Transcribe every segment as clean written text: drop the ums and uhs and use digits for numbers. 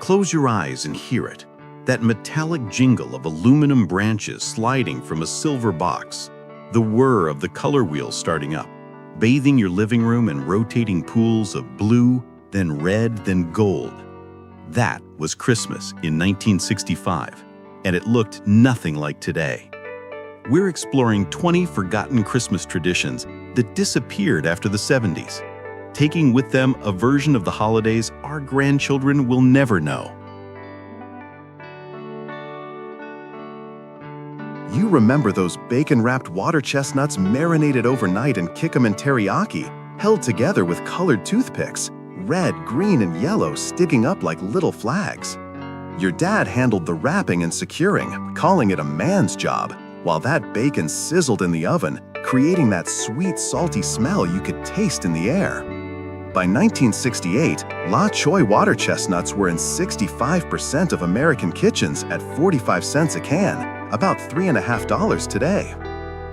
Close your eyes and hear it. That metallic jingle of aluminum branches sliding from a silver box. The whir of the color wheels starting up, bathing your living room in rotating pools of blue, then red, then gold. That was Christmas in 1965, and it looked nothing like today. We're exploring 20 forgotten Christmas traditions that disappeared after the 70s, taking with them a version of the holidays our grandchildren will never know. You remember those bacon-wrapped water chestnuts marinated overnight in kikkoman teriyaki, held together with colored toothpicks, red, green, and yellow sticking up like little flags. Your dad handled the wrapping and securing, calling it a man's job, while that bacon sizzled in the oven, creating that sweet, salty smell you could taste in the air. By 1968, La Choy water chestnuts were in 65% of American kitchens at 45 cents a can, about $3.50 today.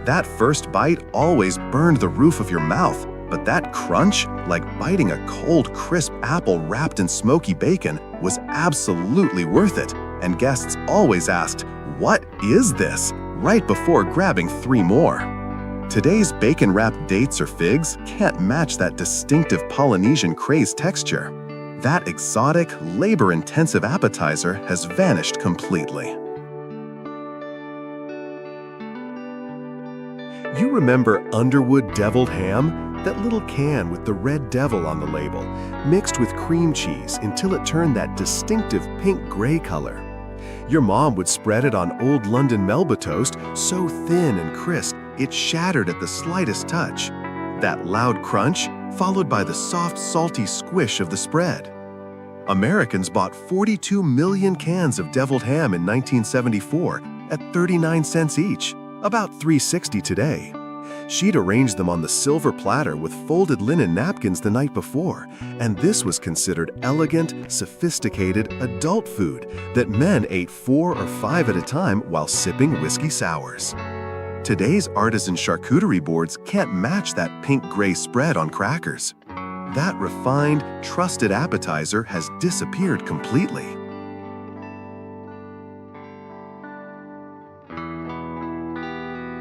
That first bite always burned the roof of your mouth, but that crunch, like biting a cold, crisp apple wrapped in smoky bacon, was absolutely worth it, and guests always asked, "What is this?" right before grabbing 3 more. Today's bacon-wrapped dates or figs can't match that distinctive Polynesian craze texture. That exotic, labor-intensive appetizer has vanished completely. You remember Underwood deviled ham? That little can with the red devil on the label, mixed with cream cheese until it turned that distinctive pink-gray color. Your mom would spread it on old London Melba toast so thin and crisp it shattered at the slightest touch. That loud crunch, followed by the soft, salty squish of the spread. Americans bought 42 million cans of deviled ham in 1974 at 39 cents each, about $3.60 today. She'd arranged them on the silver platter with folded linen napkins the night before, and this was considered elegant, sophisticated adult food that men ate 4 or 5 at a time while sipping whiskey sours. Today's artisan charcuterie boards can't match that pink-gray spread on crackers. That refined, trusted appetizer has disappeared completely.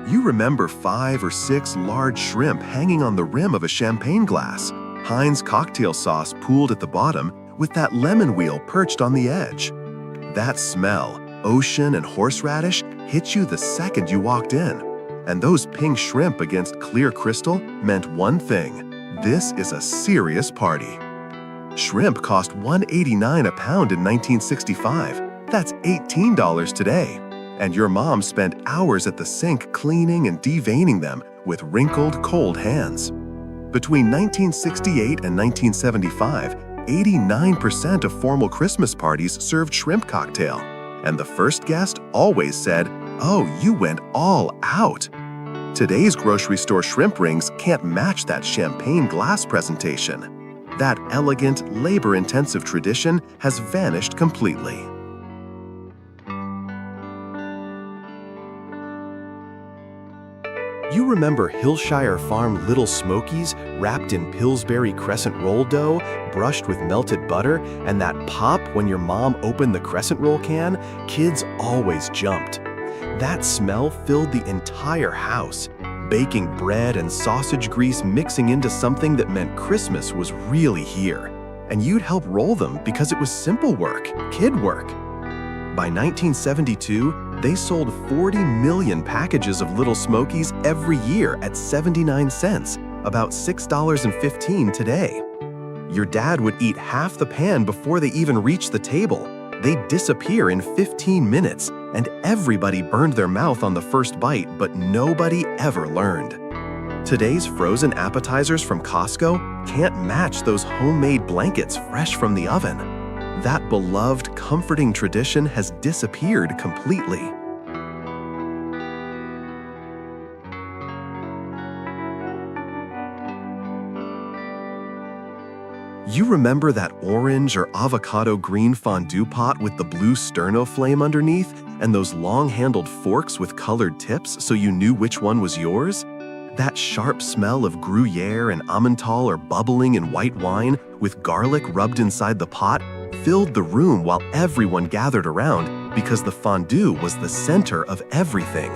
You remember 5 or 6 large shrimp hanging on the rim of a champagne glass, Heinz cocktail sauce pooled at the bottom with that lemon wheel perched on the edge. That smell, ocean and horseradish, hit you the second you walked in. And those pink shrimp against clear crystal meant one thing: this is a serious party. Shrimp cost $1.89 a pound in 1965. That's $18 today. And your mom spent hours at the sink cleaning and deveining them with wrinkled, cold hands. Between 1968 and 1975, 89% of formal Christmas parties served shrimp cocktail, and the first guest always said, "Oh, you went all out." Today's grocery store shrimp rings can't match that champagne glass presentation. That elegant, labor-intensive tradition has vanished completely. You remember Hillshire Farm Little Smokies wrapped in Pillsbury crescent roll dough, brushed with melted butter, and that pop when your mom opened the crescent roll can? Kids always jumped. That smell filled the entire house, baking bread and sausage grease mixing into something that meant Christmas was really here. And you'd help roll them because it was simple work, kid work. By 1972, they sold 40 million packages of Little Smokies every year at 79 cents, about $6.15 today. Your dad would eat half the pan before they even reached the table. They'd disappear in 15 minutes, and everybody burned their mouth on the first bite, but nobody ever learned. Today's frozen appetizers from Costco can't match those homemade blankets fresh from the oven. That beloved, comforting tradition has disappeared completely. You remember that orange or avocado green fondue pot with the blue sterno flame underneath and those long-handled forks with colored tips so you knew which one was yours? That sharp smell of Gruyere and Emmental or bubbling in white wine with garlic rubbed inside the pot filled the room while everyone gathered around because the fondue was the center of everything.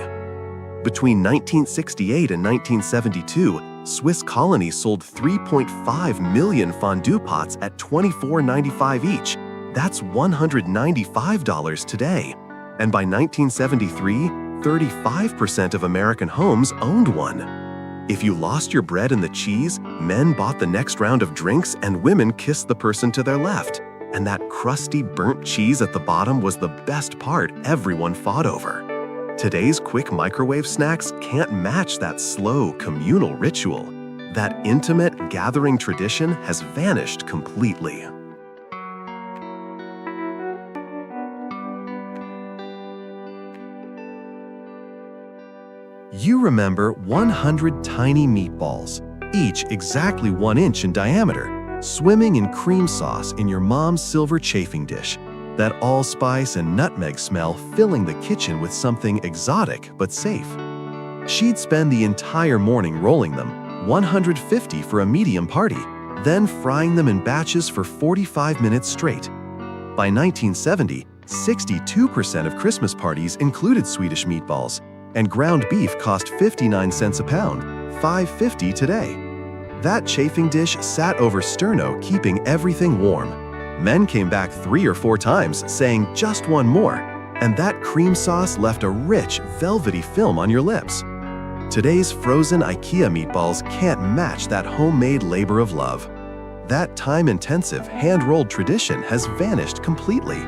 Between 1968 and 1972, Swiss Colony sold 3.5 million fondue pots at $24.95 each. That's $195 today. And by 1973, 35% of American homes owned one. If you lost your bread and the cheese, men bought the next round of drinks and women kissed the person to their left. And that crusty, burnt cheese at the bottom was the best part everyone fought over. Today's quick microwave snacks can't match that slow, communal ritual. That intimate, gathering tradition has vanished completely. You remember 100 tiny meatballs, each exactly 1 inch in diameter, swimming in cream sauce in your mom's silver chafing dish. That allspice and nutmeg smell filling the kitchen with something exotic but safe. She'd spend the entire morning rolling them, 150 for a medium party, then frying them in batches for 45 minutes straight. By 1970, 62% of Christmas parties included Swedish meatballs, and ground beef cost 59 cents a pound, $5.50 today. That chafing dish sat over sterno, keeping everything warm. Men came back 3 or 4 times, saying just one more, and that cream sauce left a rich, velvety film on your lips. Today's frozen IKEA meatballs can't match that homemade labor of love. That time-intensive, hand-rolled tradition has vanished completely.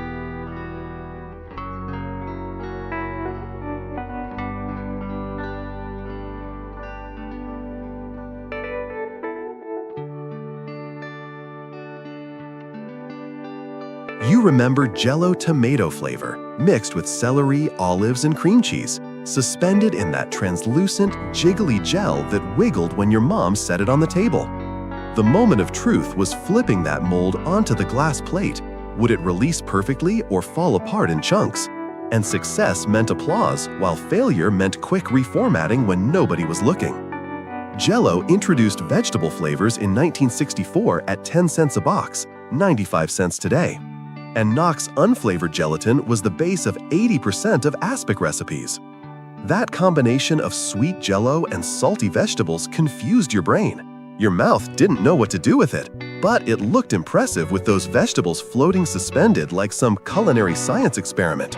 You remember Jell-O tomato flavor, mixed with celery, olives, and cream cheese, suspended in that translucent, jiggly gel that wiggled when your mom set it on the table. The moment of truth was flipping that mold onto the glass plate. Would it release perfectly or fall apart in chunks? And success meant applause, while failure meant quick reformatting when nobody was looking. Jell-O introduced vegetable flavors in 1964 at 10 cents a box, 95 cents today. And Knox unflavored gelatin was the base of 80% of aspic recipes. That combination of sweet Jell-O and salty vegetables confused your brain. Your mouth didn't know what to do with it, but it looked impressive with those vegetables floating suspended like some culinary science experiment.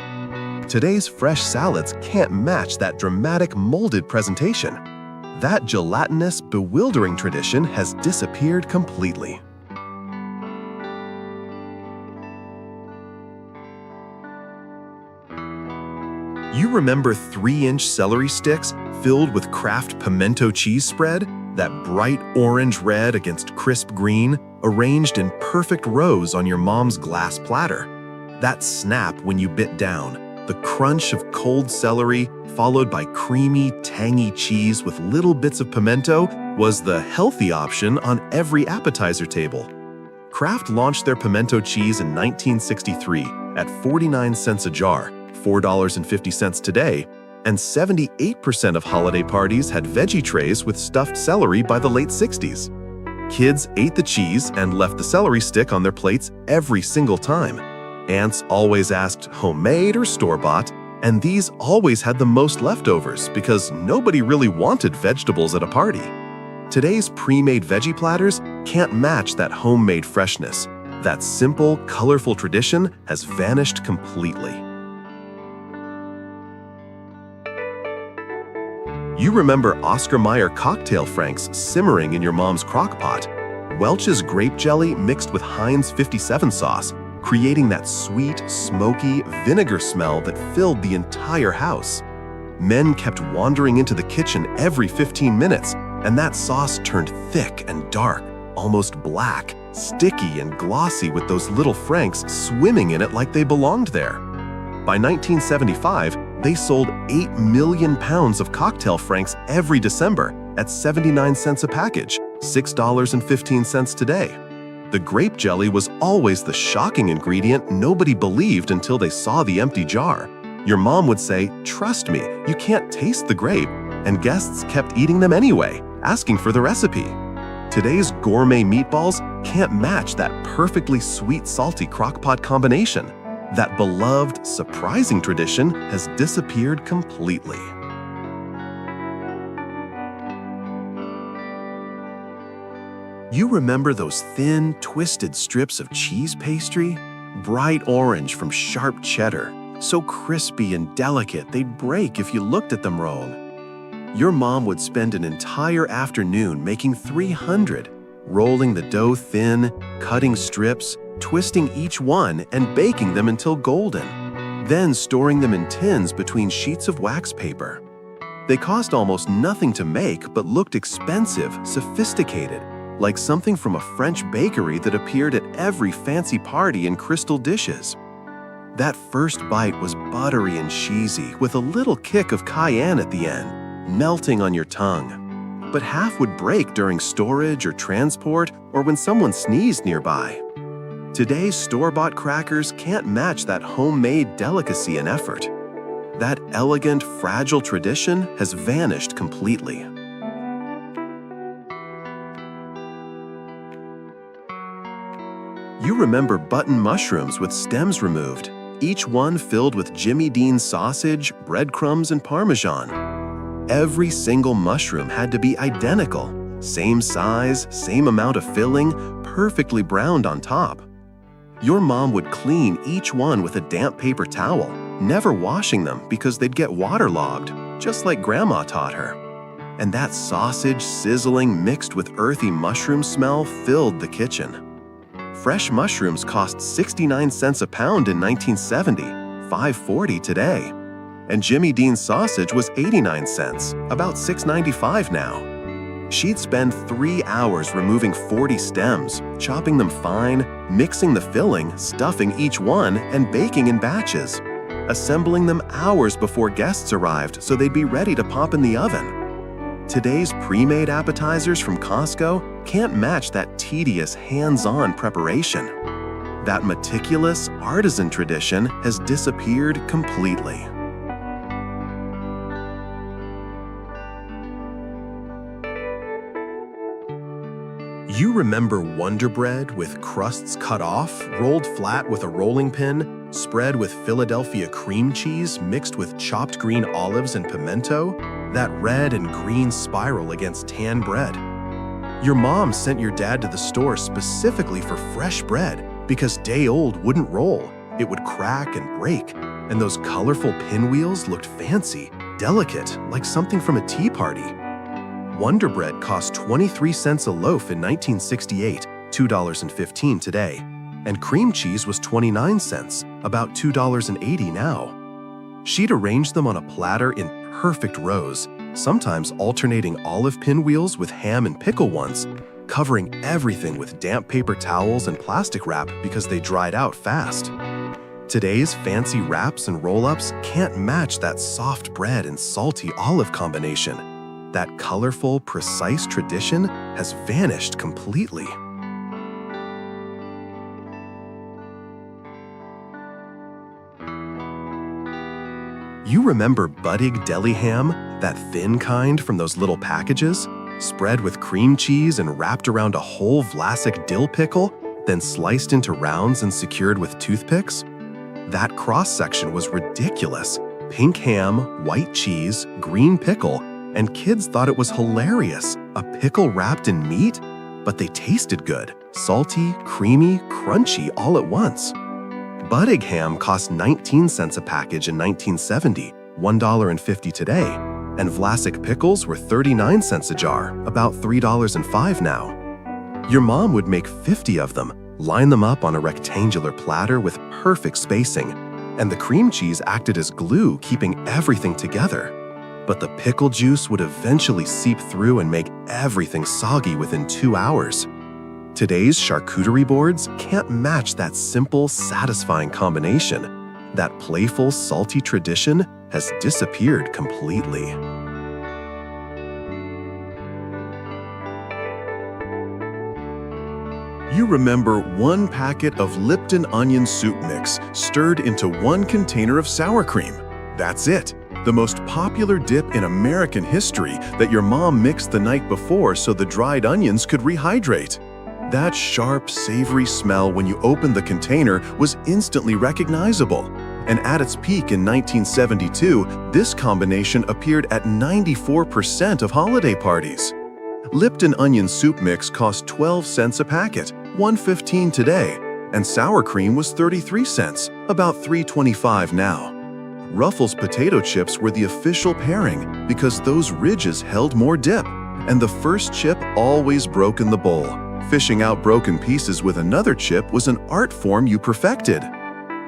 Today's fresh salads can't match that dramatic molded presentation. That gelatinous, bewildering tradition has disappeared completely. You remember 3-inch celery sticks filled with Kraft pimento cheese spread? That bright orange red against crisp green, arranged in perfect rows on your mom's glass platter. That snap when you bit down, the crunch of cold celery followed by creamy, tangy cheese with little bits of pimento was the healthy option on every appetizer table. Kraft launched their pimento cheese in 1963 at 49 cents a jar, $4.50 today, and 78% of holiday parties had veggie trays with stuffed celery by the late 60s. Kids ate the cheese and left the celery stick on their plates every single time. Aunts always asked homemade or store-bought, and these always had the most leftovers because nobody really wanted vegetables at a party. Today's pre-made veggie platters can't match that homemade freshness. That simple, colorful tradition has vanished completely. You remember Oscar Mayer cocktail franks simmering in your mom's crock pot, Welch's grape jelly mixed with Heinz 57 sauce, creating that sweet, smoky vinegar smell that filled the entire house. Men kept wandering into the kitchen every 15 minutes, and that sauce turned thick and dark, almost black, sticky and glossy with those little franks swimming in it like they belonged there. By 1975, they sold 8 million pounds of cocktail franks every December at 79 cents a package, $6.15 today. The grape jelly was always the shocking ingredient nobody believed until they saw the empty jar. Your mom would say, "Trust me, you can't taste the grape," and guests kept eating them anyway, asking for the recipe. Today's gourmet meatballs can't match that perfectly sweet, salty crock-pot combination. That beloved, surprising tradition has disappeared completely. You remember those thin, twisted strips of cheese pastry? Bright orange from sharp cheddar, so crispy and delicate they'd break if you looked at them wrong. Your mom would spend an entire afternoon making 300, rolling the dough thin, cutting strips, twisting each one, and baking them until golden, then storing them in tins between sheets of wax paper. They cost almost nothing to make but looked expensive, sophisticated, like something from a French bakery that appeared at every fancy party in crystal dishes. That first bite was buttery and cheesy with a little kick of cayenne at the end, melting on your tongue. But half would break during storage or transport or when someone sneezed nearby. Today's store-bought crackers can't match that homemade delicacy and effort. That elegant, fragile tradition has vanished completely. You remember button mushrooms with stems removed, each one filled with Jimmy Dean sausage, breadcrumbs, and Parmesan. Every single mushroom had to be identical, same size, same amount of filling, perfectly browned on top. Your mom would clean each one with a damp paper towel, never washing them because they'd get waterlogged, just like Grandma taught her. And that sausage sizzling mixed with earthy mushroom smell filled the kitchen. Fresh mushrooms cost 69 cents a pound in 1970, $5.40 today. And Jimmy Dean's sausage was 89 cents, about $6.95 now. She'd spend 3 hours removing 40 stems, chopping them fine, mixing the filling, stuffing each one, and baking in batches, assembling them hours before guests arrived so they'd be ready to pop in the oven. Today's pre-made appetizers from Costco can't match that tedious, hands-on preparation. That meticulous, artisan tradition has disappeared completely. You remember Wonder Bread with crusts cut off, rolled flat with a rolling pin, spread with Philadelphia cream cheese mixed with chopped green olives and pimento, that red and green spiral against tan bread. Your mom sent your dad to the store specifically for fresh bread because day-old wouldn't roll. It would crack and break, and those colorful pinwheels looked fancy, delicate, like something from a tea party. Wonder Bread cost 23 cents a loaf in 1968, $2.15 today, and cream cheese was 29 cents, about $2.80 now. She'd arrange them on a platter in perfect rows, sometimes alternating olive pinwheels with ham and pickle ones, covering everything with damp paper towels and plastic wrap because they dried out fast. Today's fancy wraps and roll-ups can't match that soft bread and salty olive combination. That colorful, precise tradition has vanished completely. You remember Buddig deli ham, that thin kind from those little packages, spread with cream cheese and wrapped around a whole Vlasic dill pickle, then sliced into rounds and secured with toothpicks? That cross-section was ridiculous. Pink ham, white cheese, green pickle, and kids thought it was hilarious, a pickle wrapped in meat, but they tasted good, salty, creamy, crunchy all at once. Buddig ham cost 19 cents a package in 1970, $1.50 today, and Vlasic pickles were 39 cents a jar, about $3.05 now. Your mom would make 50 of them, line them up on a rectangular platter with perfect spacing, and the cream cheese acted as glue, keeping everything together. But the pickle juice would eventually seep through and make everything soggy within 2 hours. Today's charcuterie boards can't match that simple, satisfying combination. That playful, salty tradition has disappeared completely. You remember one packet of Lipton onion soup mix stirred into one container of sour cream. That's it. the most popular dip in American history that your mom mixed the night before so the dried onions could rehydrate. That sharp, savory smell when you opened the container was instantly recognizable. And at its peak in 1972, this combination appeared at 94% of holiday parties. Lipton onion soup mix cost 12 cents a packet, $1.15 today, and sour cream was 33 cents, about $3.25 now. Ruffles potato chips were the official pairing because those ridges held more dip, and the first chip always broke in the bowl. Fishing out broken pieces with another chip was an art form you perfected.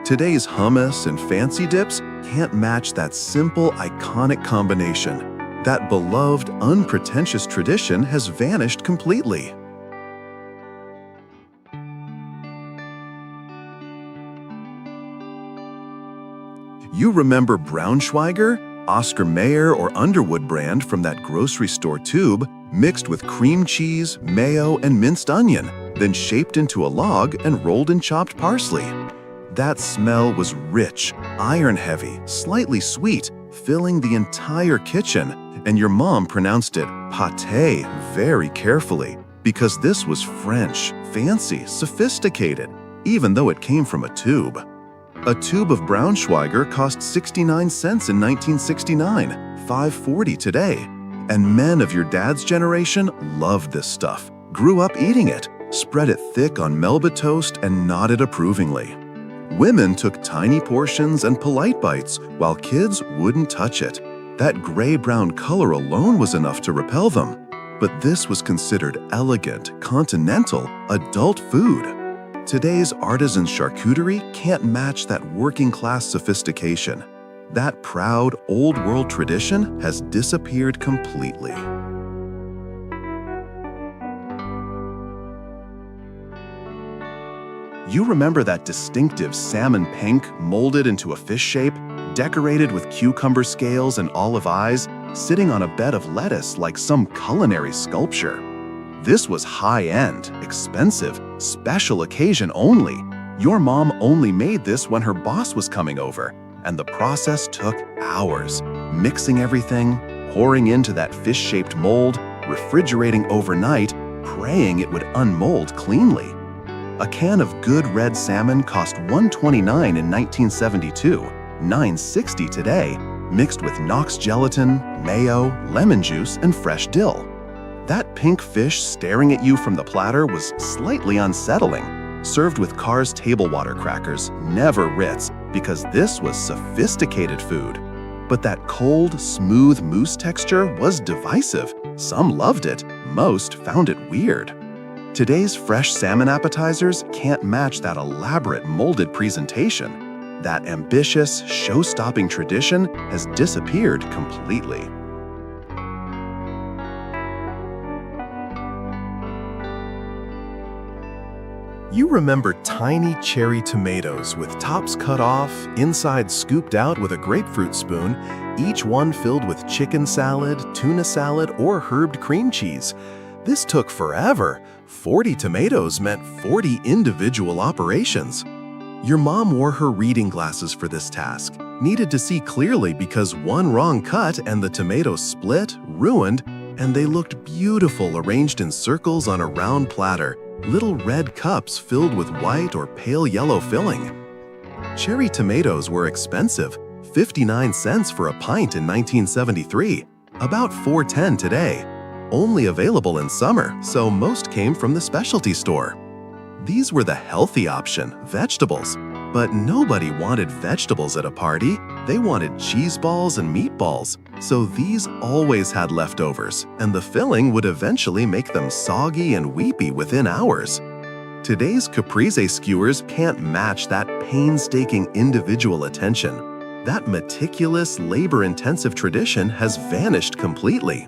Today's hummus and fancy dips can't match that simple, iconic combination. That beloved, unpretentious tradition has vanished completely. You remember Braunschweiger, Oscar Mayer, or Underwood brand from that grocery store tube, mixed with cream cheese, mayo, and minced onion, then shaped into a log and rolled in chopped parsley. That smell was rich, iron-heavy, slightly sweet, filling the entire kitchen, and your mom pronounced it pâté very carefully because this was French, fancy, sophisticated, even though it came from a tube. A tube of Braunschweiger cost 69 cents in 1969, $5.40 today. And men of your dad's generation loved this stuff, grew up eating it, spread it thick on Melba toast, and nodded approvingly. Women took tiny portions and polite bites, while kids wouldn't touch it. That gray-brown color alone was enough to repel them. But this was considered elegant, continental, adult food. Today's artisan charcuterie can't match that working-class sophistication. That proud, old-world tradition has disappeared completely. You remember that distinctive salmon pink molded into a fish shape, decorated with cucumber scales and olive eyes, sitting on a bed of lettuce like some culinary sculpture? This was high-end, expensive, special occasion only. Your mom only made this when her boss was coming over, and the process took hours. Mixing everything, pouring into that fish-shaped mold, refrigerating overnight, praying it would unmold cleanly. A can of good red salmon cost $1.29 in 1972, $9.60 today, mixed with Knox gelatin, mayo, lemon juice, and fresh dill. That pink fish staring at you from the platter was slightly unsettling, served with Carr's table water crackers, never Ritz, because this was sophisticated food. But that cold, smooth mousse texture was divisive. Some loved it, most found it weird. Today's fresh salmon appetizers can't match that elaborate molded presentation. That ambitious, show-stopping tradition has disappeared completely. You remember tiny cherry tomatoes with tops cut off, inside scooped out with a grapefruit spoon, each one filled with chicken salad, tuna salad, or herbed cream cheese. This took forever. 40 tomatoes meant 40 individual operations. Your mom wore her reading glasses for this task, needed to see clearly because one wrong cut and the tomatoes split, ruined, and they looked beautiful arranged in circles on a round platter. Little red cups filled with white or pale yellow filling. Cherry tomatoes were expensive, 59 cents for a pint in 1973, about $4.10 today. Only available in summer, so most came from the specialty store. These were the healthy option, vegetables. But nobody wanted vegetables at a party. They wanted cheese balls and meatballs. So these always had leftovers, and the filling would eventually make them soggy and weepy within hours. Today's caprese skewers can't match that painstaking individual attention. That meticulous, labor-intensive tradition has vanished completely.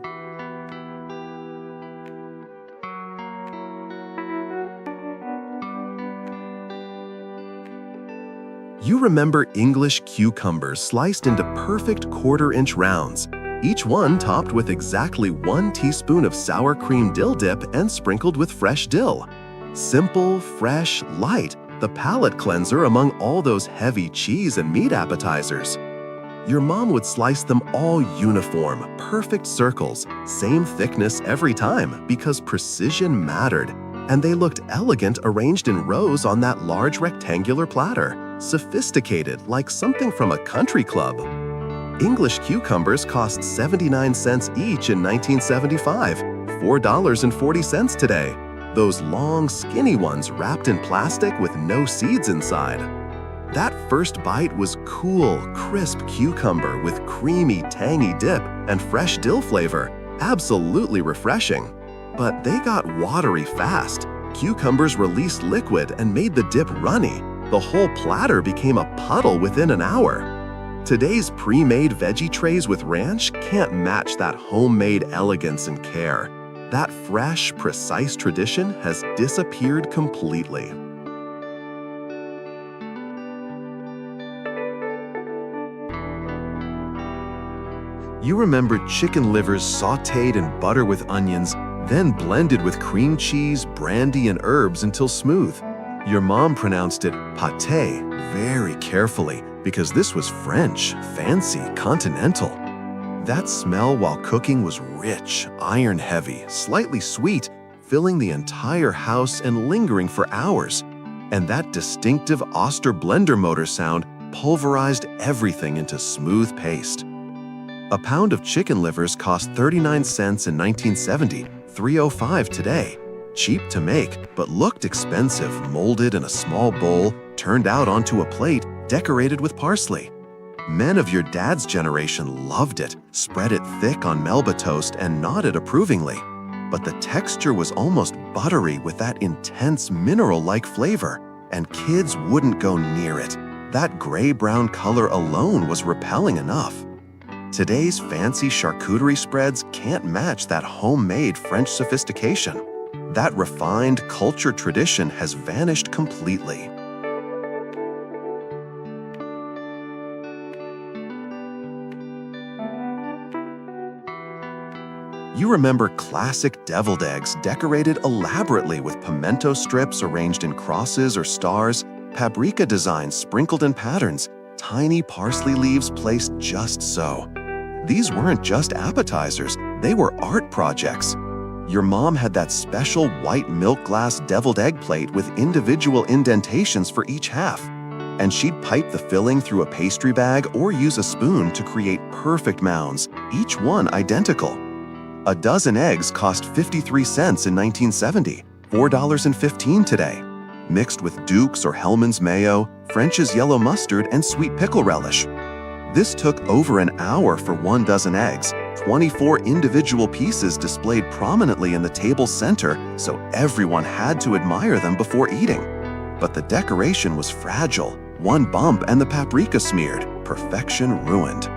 You remember English cucumbers sliced into perfect quarter-inch rounds, each one topped with exactly 1 teaspoon of sour cream dill dip and sprinkled with fresh dill. Simple, fresh, light, the palate cleanser among all those heavy cheese and meat appetizers. Your mom would slice them all uniform, perfect circles, same thickness every time because precision mattered, and they looked elegant arranged in rows on that large rectangular platter, sophisticated like something from a country club. English cucumbers cost 79 cents each in 1975, $4.40 today. Those long, skinny ones wrapped in plastic with no seeds inside. That first bite was cool, crisp cucumber with creamy, tangy dip and fresh dill flavor. Absolutely refreshing. But they got watery fast. Cucumbers released liquid and made the dip runny. The whole platter became a puddle within an hour. Today's pre-made veggie trays with ranch can't match that homemade elegance and care. That fresh, precise tradition has disappeared completely. You remember chicken livers sautéed in butter with onions, then blended with cream cheese, brandy, and herbs until smooth. Your mom pronounced it pâté very carefully because this was French, fancy, continental. That smell while cooking was rich, iron-heavy, slightly sweet, filling the entire house and lingering for hours. And that distinctive Oster blender motor sound pulverized everything into smooth paste. A pound of chicken livers cost 39 cents in 1970, $3.05 today. Cheap to make, but looked expensive, molded in a small bowl, turned out onto a plate, decorated with parsley. Men of your dad's generation loved it, spread it thick on Melba toast, and nodded approvingly. But the texture was almost buttery with that intense mineral-like flavor, and kids wouldn't go near it. That gray-brown color alone was repelling enough. Today's fancy charcuterie spreads can't match that homemade French sophistication. That refined culture tradition has vanished completely. You remember classic deviled eggs decorated elaborately with pimento strips arranged in crosses or stars, paprika designs sprinkled in patterns, tiny parsley leaves placed just so. These weren't just appetizers, they were art projects. Your mom had that special white milk glass deviled egg plate with individual indentations for each half, and she'd pipe the filling through a pastry bag or use a spoon to create perfect mounds, each one identical. A dozen eggs cost 53 cents in 1970, $4.15 today, mixed with Duke's or Hellmann's mayo, French's yellow mustard, and sweet pickle relish. This took over an hour for 1 dozen eggs, 24 individual pieces displayed prominently in the table's center, so everyone had to admire them before eating. But the decoration was fragile, one bump and the paprika smeared, perfection ruined.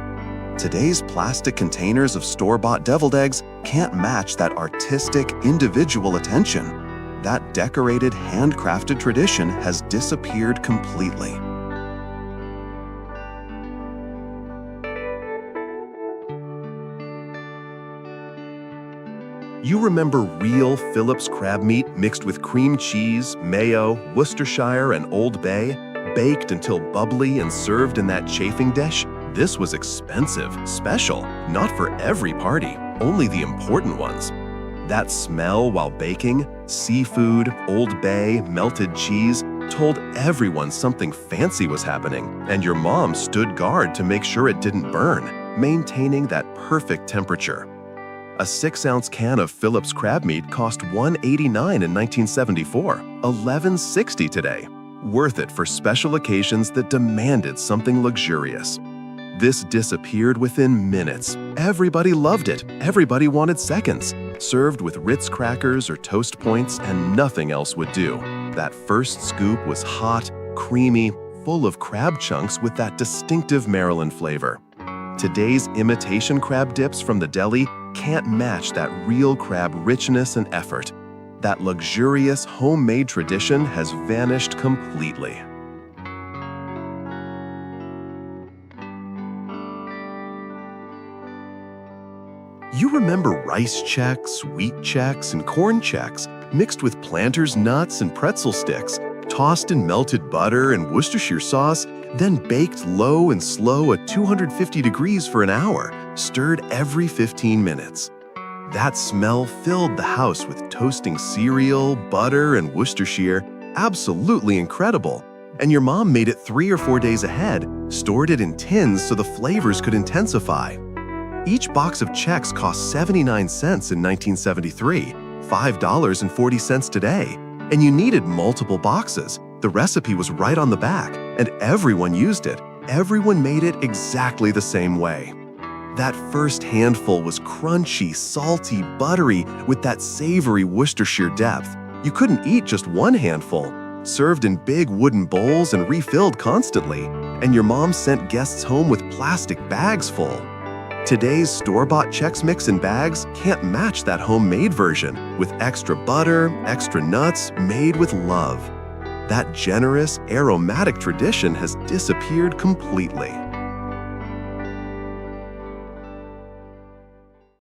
Today's plastic containers of store-bought deviled eggs can't match that artistic, individual attention. That decorated, handcrafted tradition has disappeared completely. You remember real Phillips crab meat mixed with cream cheese, mayo, Worcestershire, and Old Bay, baked until bubbly and served in that chafing dish? This was expensive, special, not for every party, only the important ones. That smell while baking, seafood, Old Bay, melted cheese, told everyone something fancy was happening, and your mom stood guard to make sure it didn't burn, maintaining that perfect temperature. A 6-ounce can of Phillips crab meat cost $1.89 in 1974, $11.60 today. Worth it for special occasions that demanded something luxurious. This disappeared within minutes. Everybody loved it. Everybody wanted seconds. Served with Ritz crackers or Toast Points, and nothing else would do. That first scoop was hot, creamy, full of crab chunks with that distinctive Maryland flavor. Today's imitation crab dips from the deli can't match that real crab richness and effort. That luxurious homemade tradition has vanished completely. You remember rice checks, wheat checks, and corn checks mixed with Planters nuts and pretzel sticks, tossed in melted butter and Worcestershire sauce, then baked low and slow at 250 degrees for an hour, stirred every 15 minutes. That smell filled the house with toasting cereal, butter, and Worcestershire. Absolutely incredible. And your mom made it 3 or 4 days ahead, stored it in tins so the flavors could intensify. Each box of Chex cost 79 cents in 1973, $5.40 today. And you needed multiple boxes. The recipe was right on the back, and everyone used it. Everyone made it exactly the same way. That first handful was crunchy, salty, buttery, with that savory Worcestershire depth. You couldn't eat just one handful. Served in big wooden bowls and refilled constantly. And your mom sent guests home with plastic bags full. Today's store-bought Chex Mix in bags can't match that homemade version, with extra butter, extra nuts, made with love. That generous, aromatic tradition has disappeared completely.